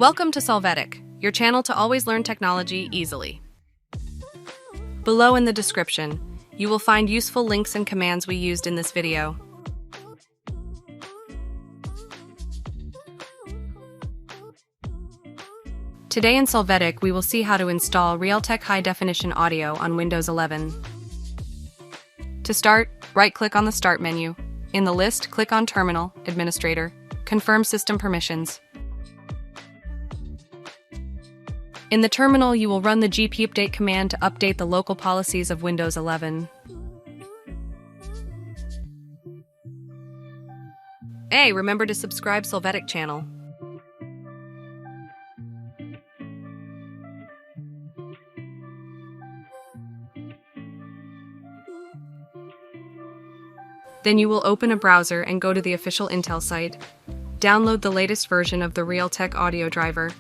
Welcome to Solvetic, your channel to always learn technology easily. Below in the description, you will find useful links and commands we used in this video. Today in Solvetic, we will see how to install Realtek high-definition audio on Windows 11. To start, right-click on the Start menu. In the list, click on Terminal, Administrator, Confirm System Permissions. In the terminal, you will run the gpupdate command to update the local policies of Windows 11. Hey, remember to subscribe Solvetic channel. Then you will open a browser and go to the official Intel site. Download the latest version of the Realtek audio driver.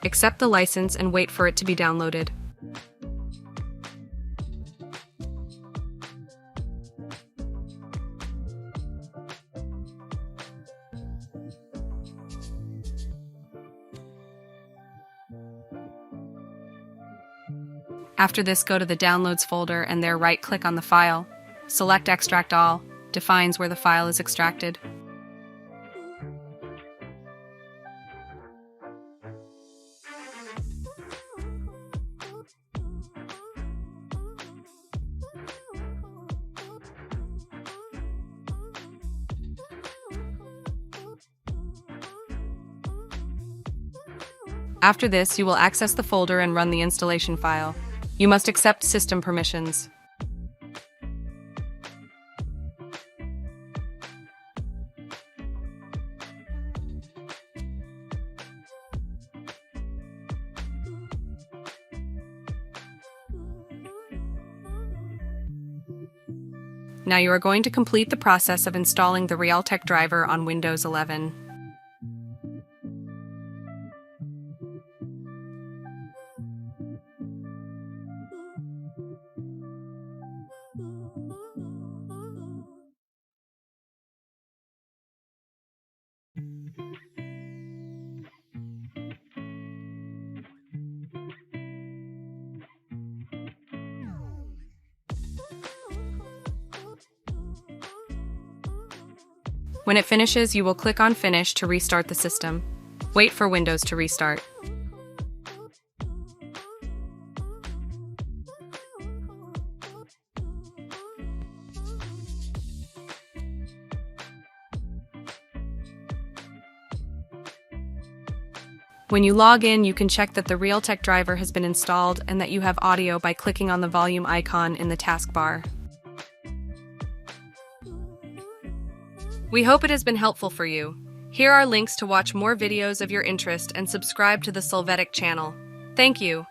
Accept the license and wait for it to be downloaded. After this, go to the Downloads folder and there right-click on the file. Select Extract All. Defines where the file is extracted. After this, you will access the folder and run the installation file. You must accept system permissions. Now you are going to complete the process of installing the Realtek driver on Windows 11. When it finishes, you will click on Finish to restart the system. Wait for Windows to restart. When you log in, you can check that the Realtek driver has been installed and that you have audio by clicking on the volume icon in the taskbar. We hope it has been helpful for you. Here are links to watch more videos of your interest and subscribe to the Solvetic channel. Thank you.